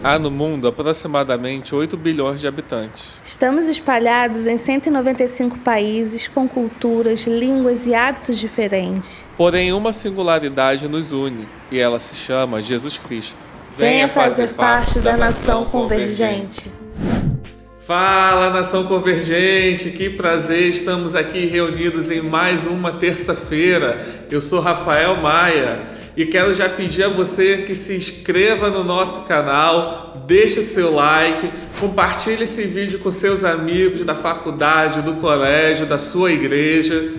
Há no mundo aproximadamente 8 bilhões de habitantes. Estamos espalhados em 195 países com culturas, línguas e hábitos diferentes. Porém, uma singularidade nos une, e ela se chama Jesus Cristo. Venha fazer parte da Nação Convergente. Fala, Nação Convergente! Que prazer, estamos aqui reunidos em mais uma terça-feira. Eu sou Rafael Maia e quero já pedir a você que se inscreva no nosso canal, deixe o seu like, compartilhe esse vídeo com seus amigos da faculdade, do colégio, da sua igreja.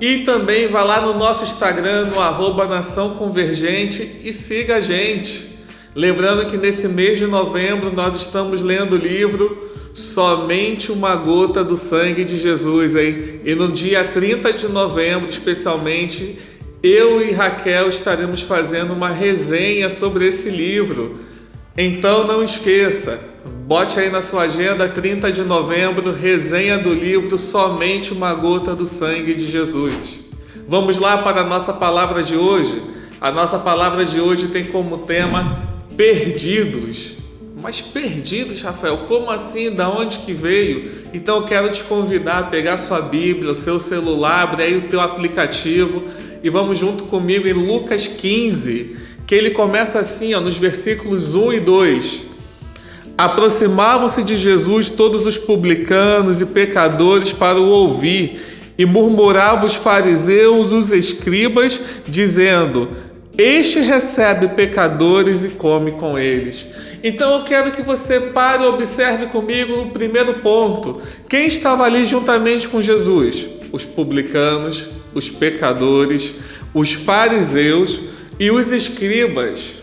E também vá lá no nosso Instagram, no @Nação Convergente, e siga a gente. Lembrando que nesse mês de novembro nós estamos lendo o livro Somente uma Gota do Sangue de Jesus, hein? E no dia 30 de novembro, especialmente, eu e Raquel estaremos fazendo uma resenha sobre esse livro. Então não esqueça, bote aí na sua agenda 30 de novembro, resenha do livro Somente uma Gota do Sangue de Jesus. Vamos lá para a nossa palavra de hoje? A nossa palavra de hoje tem como tema perdidos. Mas perdidos, Rafael, como assim? Da onde que veio? Então eu quero te convidar a pegar sua Bíblia, o seu celular, abrir aí o teu aplicativo e vamos junto comigo em Lucas 15, que ele começa assim, nos versículos 1 e 2. Aproximavam-se de Jesus todos os publicanos e pecadores para o ouvir, e murmuravam os fariseus, os escribas, dizendo: este recebe pecadores e come com eles. Então eu quero que você pare e observe comigo no primeiro ponto. Quem estava ali juntamente com Jesus? Os publicanos, os pecadores, os fariseus e os escribas.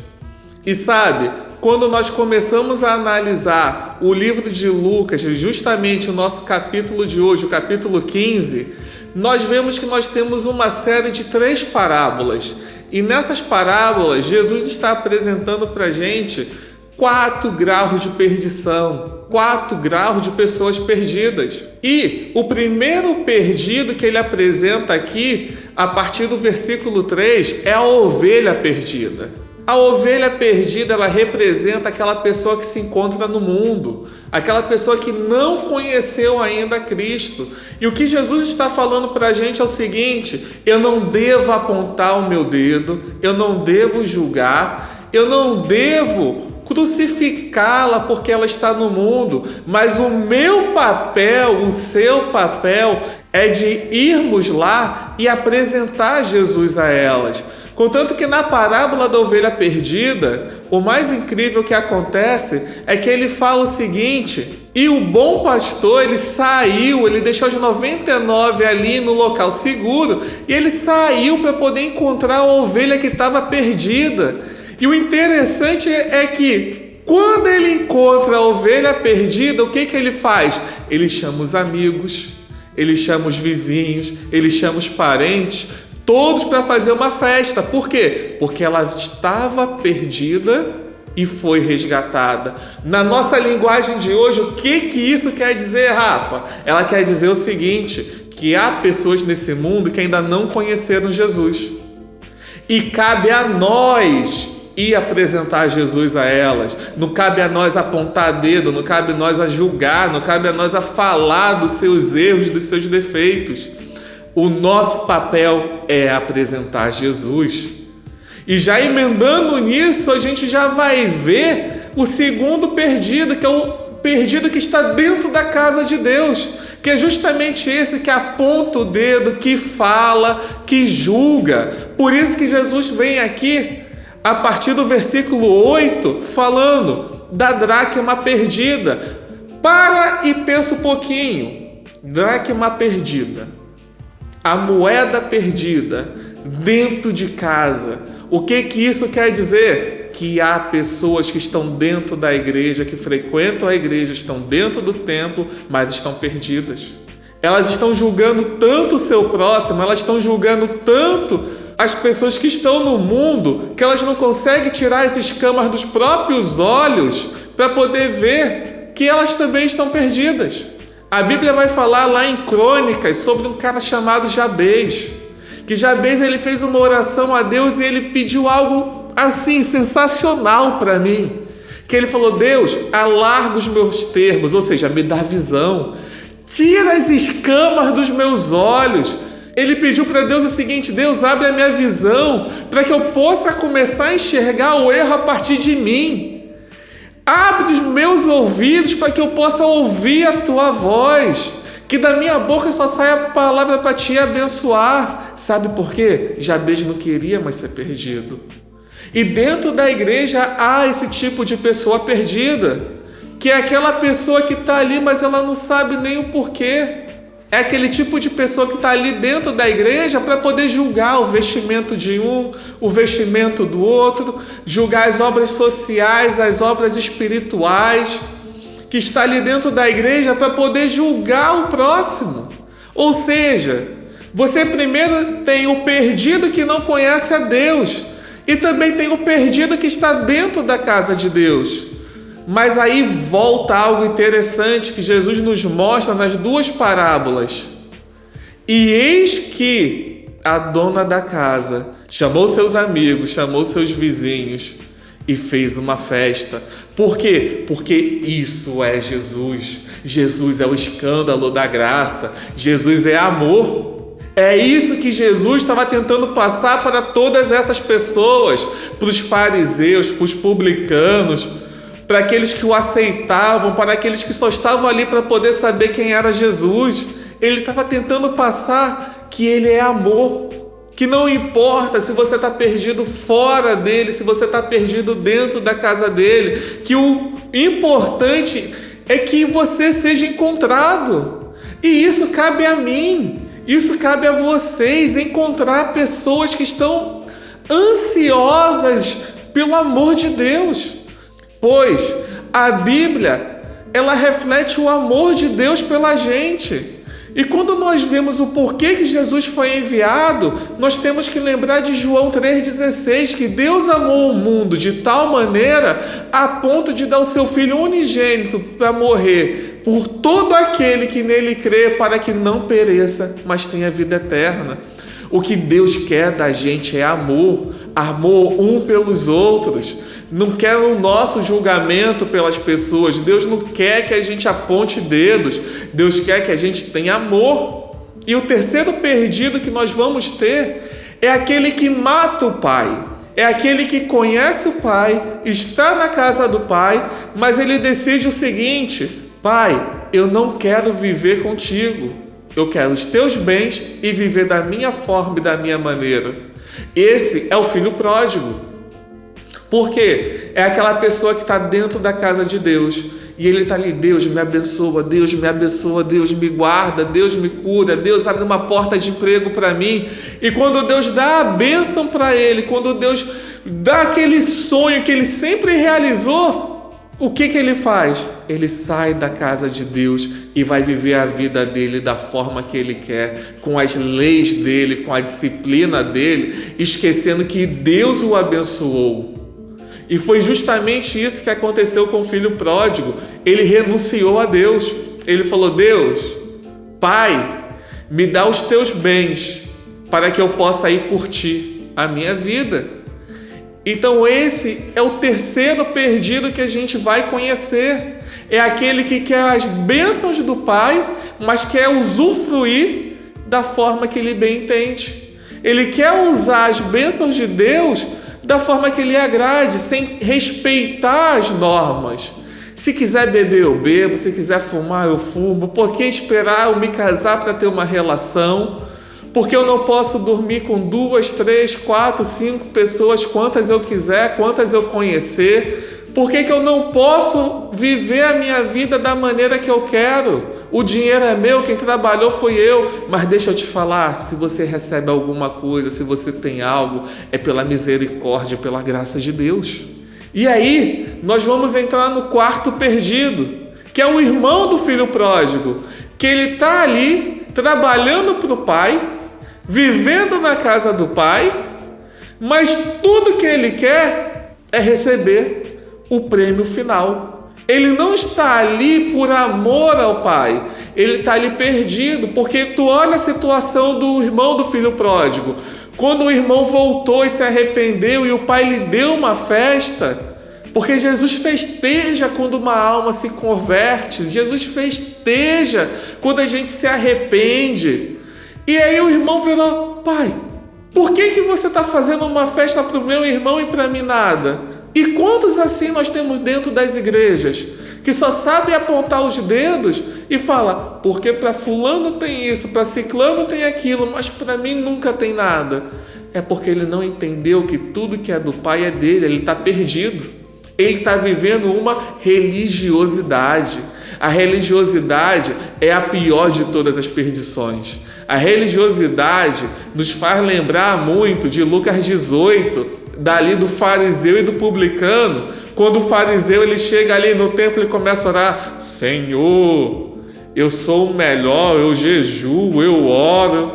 E sabe, quando nós começamos a analisar o livro de Lucas, justamente o nosso capítulo de hoje, o capítulo 15, nós vemos que nós temos uma série de 3 parábolas. E nessas parábolas, Jesus está apresentando para a gente 4 graus de perdição, 4 graus de pessoas perdidas. E o primeiro perdido que ele apresenta aqui, a partir do versículo 3, é a ovelha perdida. A ovelha perdida, ela representa aquela pessoa que se encontra no mundo, aquela pessoa que não conheceu ainda Cristo. E o que Jesus está falando para a gente é o seguinte: eu não devo apontar o meu dedo, eu não devo julgar, eu não devo crucificá-la porque ela está no mundo, mas o meu papel, o seu papel é de irmos lá e apresentar Jesus a elas. Contanto que na parábola da ovelha perdida, o mais incrível que acontece é que ele fala o seguinte: e o bom pastor, ele saiu, ele deixou as 99 ali no local seguro, e ele saiu para poder encontrar a ovelha que estava perdida. E o interessante é que quando ele encontra a ovelha perdida, o que ele faz? Ele chama os amigos, ele chama os vizinhos, ele chama os parentes, todos para fazer uma festa. Por quê? Porque ela estava perdida e foi resgatada. Na nossa linguagem de hoje, o que isso quer dizer, Rafa? Ela quer dizer o seguinte: que há pessoas nesse mundo que ainda não conheceram Jesus. E cabe a nós ir apresentar Jesus a elas. Não cabe a nós apontar dedo, não cabe a nós a julgar, não cabe a nós a falar dos seus erros, dos seus defeitos. O nosso papel é apresentar Jesus. E já emendando nisso, a gente já vai ver o segundo perdido, que é o perdido que está dentro da casa de Deus, que é justamente esse que aponta o dedo, que fala, que julga. Por isso que Jesus vem aqui, a partir do versículo 8, falando da dracma perdida. Para e pensa um pouquinho. Dracma perdida, a moeda perdida dentro de casa. O que isso quer dizer? Que há pessoas que estão dentro da igreja, que frequentam a igreja, estão dentro do templo, mas estão perdidas. Elas estão julgando tanto o seu próximo, elas estão julgando tanto as pessoas que estão no mundo, que elas não conseguem tirar as escamas dos próprios olhos para poder ver que elas também estão perdidas. A Bíblia vai falar lá em Crônicas sobre um cara chamado Jabez, que Jabez ele fez uma oração a Deus e ele pediu algo assim sensacional para mim, que ele falou: Deus, alarga os meus termos, ou seja, me dá visão, tira as escamas dos meus olhos. Ele pediu para Deus o seguinte: Deus, abre a minha visão para que eu possa começar a enxergar o erro a partir de mim. Abre os meus ouvidos para que eu possa ouvir a tua voz, que da minha boca só saia a palavra para te abençoar. Sabe por quê? Jabez não queria mais ser perdido. E dentro da igreja há esse tipo de pessoa perdida, que é aquela pessoa que está ali, mas ela não sabe nem o porquê. É aquele tipo de pessoa que está ali dentro da igreja para poder julgar o vestimento de um, o vestimento do outro, julgar as obras sociais, as obras espirituais, que está ali dentro da igreja para poder julgar o próximo. Ou seja, você primeiro tem o perdido que não conhece a Deus, e também tem o perdido que está dentro da casa de Deus. Mas aí volta algo interessante que Jesus nos mostra nas duas parábolas. E eis que a dona da casa chamou seus amigos, chamou seus vizinhos e fez uma festa. Por quê? Porque isso é Jesus. Jesus é o escândalo da graça. Jesus é amor. É isso que Jesus estava tentando passar para todas essas pessoas, para os fariseus, para os publicanos, para aqueles que o aceitavam, para aqueles que só estavam ali para poder saber quem era Jesus. Ele estava tentando passar que ele é amor, que não importa se você está perdido fora dele, se você está perdido dentro da casa dele, que o importante é que você seja encontrado. E isso cabe a mim, isso cabe a vocês, encontrar pessoas que estão ansiosas pelo amor de Deus. Pois a Bíblia, ela reflete o amor de Deus pela gente. E quando nós vemos o porquê que Jesus foi enviado, nós temos que lembrar de João 3,16, que Deus amou o mundo de tal maneira a ponto de dar o seu Filho unigênito para morrer por todo aquele que nele crê, para que não pereça, mas tenha vida eterna. O que Deus quer da gente é amor, amor um pelos outros. Não quer o nosso julgamento pelas pessoas. Deus não quer que a gente aponte dedos. Deus quer que a gente tenha amor. E o terceiro perdido que nós vamos ter é aquele que mata o Pai. É aquele que conhece o Pai, está na casa do Pai, mas ele decide o seguinte: Pai, eu não quero viver contigo. Eu quero os teus bens e viver da minha forma e da minha maneira. Esse é o filho pródigo. Por quê? É aquela pessoa que está dentro da casa de Deus e ele está ali: Deus me abençoa, Deus me abençoa, Deus me guarda, Deus me cura, Deus abre uma porta de emprego para mim. E quando Deus dá a bênção para ele, quando Deus dá aquele sonho que ele sempre realizou, o que ele faz? Ele sai da casa de Deus e vai viver a vida dele da forma que ele quer, com as leis dele, com a disciplina dele, esquecendo que Deus o abençoou. E foi justamente isso que aconteceu com o filho pródigo. Ele renunciou a Deus. Ele falou: Deus, Pai, me dá os teus bens para que eu possa ir curtir a minha vida. Então esse é o terceiro perdido que a gente vai conhecer. É aquele que quer as bênçãos do Pai, mas quer usufruir da forma que ele bem entende. Ele quer usar as bênçãos de Deus da forma que lhe agrade, sem respeitar as normas. Se quiser beber, eu bebo. Se quiser fumar, eu fumo. Por que esperar eu me casar para ter uma relação? Porque eu não posso dormir com 2, 3, 4, 5 pessoas, quantas eu quiser, quantas eu conhecer? Por que eu não posso viver a minha vida da maneira que eu quero? O dinheiro é meu, quem trabalhou foi eu. Mas deixa eu te falar, se você recebe alguma coisa, se você tem algo, é pela misericórdia, pela graça de Deus. E aí, nós vamos entrar no quarto perdido, que é o irmão do filho pródigo, que ele está ali trabalhando para o pai, vivendo na casa do pai, mas tudo que ele quer é receber o prêmio final. Ele não está ali por amor ao pai, ele está ali perdido, porque tu olha a situação do irmão do filho pródigo. Quando o irmão voltou e se arrependeu e o pai lhe deu uma festa, Porque Jesus festeja quando uma alma se converte, Jesus festeja quando a gente se arrepende. E aí o irmão virou: pai, por que você está fazendo uma festa para o meu irmão e para mim nada? E quantos assim nós temos dentro das igrejas, que só sabem apontar os dedos e fala: porque para fulano tem isso, para ciclano tem aquilo, mas para mim nunca tem nada. É porque ele não entendeu que tudo que é do Pai é dele, ele está perdido. Ele está vivendo uma religiosidade. A religiosidade é a pior de todas as perdições. A religiosidade nos faz lembrar muito de Lucas 18, dali do fariseu e do publicano. Quando o fariseu ele chega ali no templo e começa a orar: Senhor, eu sou o melhor, eu jejuo, eu oro,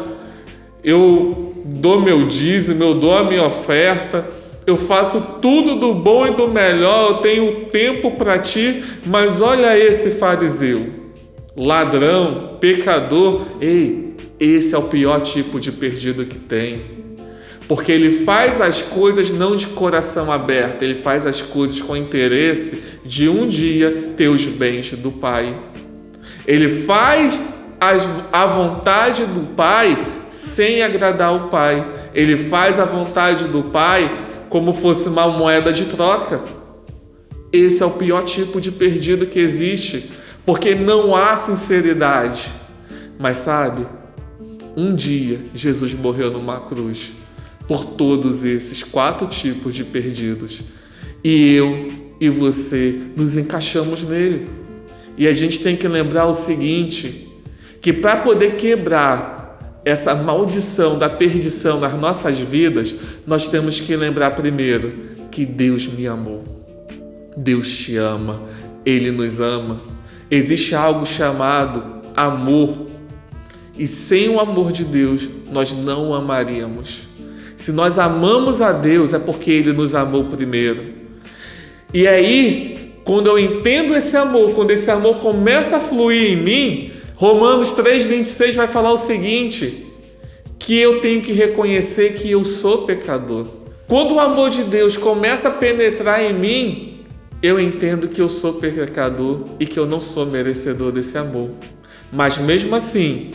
eu dou meu dízimo, eu dou a minha oferta, eu faço tudo do bom e do melhor, eu tenho tempo para ti. Mas olha esse fariseu, ladrão, pecador. Ei, esse é o pior tipo de perdido que tem, porque ele faz as coisas não de coração aberto, ele faz as coisas com interesse de um dia ter os bens do Pai. Ele faz a vontade do Pai sem agradar o Pai. Ele faz a vontade do Pai como fosse uma moeda de troca. Esse é o pior tipo de perdido que existe, porque não há sinceridade. Mas sabe, um dia Jesus morreu numa cruz por todos esses 4 tipos de perdidos. E eu e você nos encaixamos nele. E a gente tem que lembrar o seguinte, que para poder quebrar essa maldição da perdição nas nossas vidas, nós temos que lembrar primeiro que Deus me amou. Deus te ama, Ele nos ama. Existe algo chamado amor. E sem o amor de Deus, nós não o amaríamos. Se nós amamos a Deus, é porque Ele nos amou primeiro. E aí, quando eu entendo esse amor, quando esse amor começa a fluir em mim, Romanos 3,26 vai falar o seguinte, que eu tenho que reconhecer que eu sou pecador. Quando o amor de Deus começa a penetrar em mim, eu entendo que eu sou pecador e que eu não sou merecedor desse amor. Mas mesmo assim,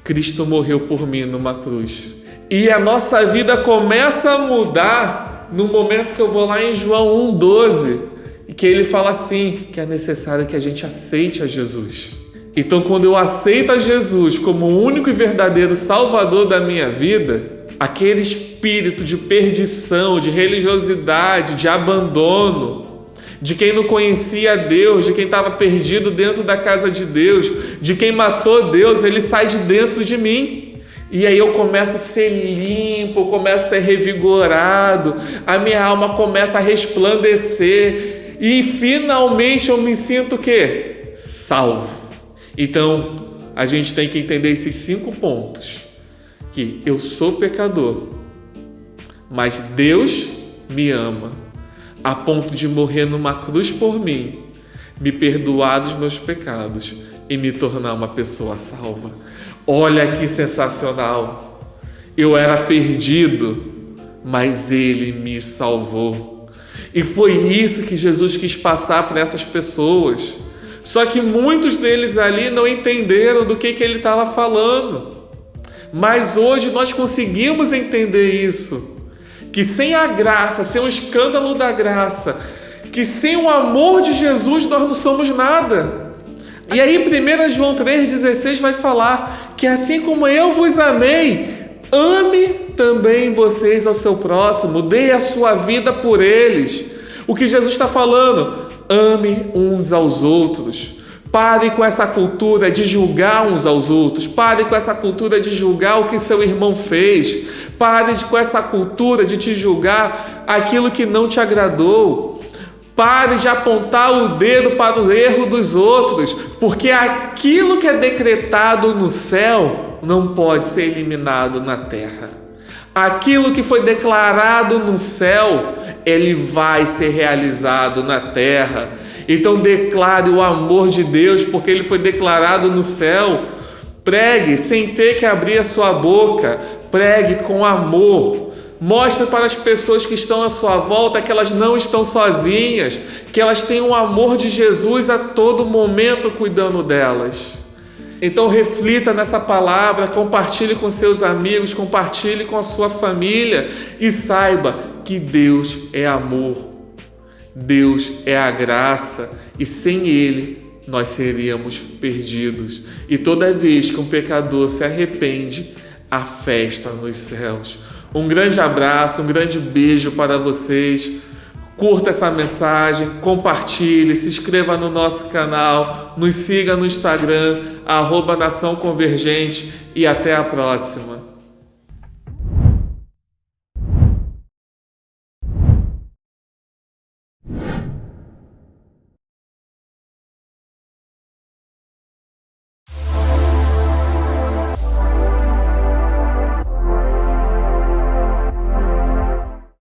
Cristo morreu por mim numa cruz. E a nossa vida começa a mudar no momento que eu vou lá em João 1,12, e que ele fala assim, que é necessário que a gente aceite a Jesus. Então, quando eu aceito a Jesus como o único e verdadeiro Salvador da minha vida, aquele espírito de perdição, de religiosidade, de abandono, de quem não conhecia Deus, de quem estava perdido dentro da casa de Deus, de quem matou Deus, ele sai de dentro de mim. E aí eu começo a ser limpo, eu começo a ser revigorado, a minha alma começa a resplandecer e finalmente eu me sinto o quê? Salvo. Então, a gente tem que entender esses 5 pontos. Que eu sou pecador, mas Deus me ama, a ponto de morrer numa cruz por mim, me perdoar dos meus pecados e me tornar uma pessoa salva. Olha que sensacional! Eu era perdido, mas Ele me salvou. E foi isso que Jesus quis passar para essas pessoas. Só que muitos deles ali não entenderam do que Ele estava falando. Mas hoje nós conseguimos entender isso. Que sem a graça, sem o escândalo da graça, que sem o amor de Jesus nós não somos nada. E aí 1 João 3,16 vai falar que assim como eu vos amei, ame também vocês ao seu próximo, dê a sua vida por eles. O que Jesus está falando? Ame uns aos outros. Pare com essa cultura de julgar uns aos outros. Pare com essa cultura de julgar o que seu irmão fez. Pare com essa cultura de te julgar aquilo que não te agradou. Pare de apontar o dedo para o erro dos outros, porque aquilo que é decretado no céu não pode ser eliminado na terra. Aquilo que foi declarado no céu, ele vai ser realizado na terra. Então declare o amor de Deus, porque ele foi declarado no céu. Pregue sem ter que abrir a sua boca. Pregue com amor. Mostre para as pessoas que estão à sua volta que elas não estão sozinhas, que elas têm o amor de Jesus a todo momento cuidando delas. Então reflita nessa palavra, compartilhe com seus amigos, compartilhe com a sua família e saiba que Deus é amor, Deus é a graça e sem Ele nós seríamos perdidos. E toda vez que um pecador se arrepende, há festa nos céus. Um grande abraço, um grande beijo para vocês. Curta essa mensagem, compartilhe, se inscreva no nosso canal, nos siga no Instagram, @Nação Convergente e até a próxima.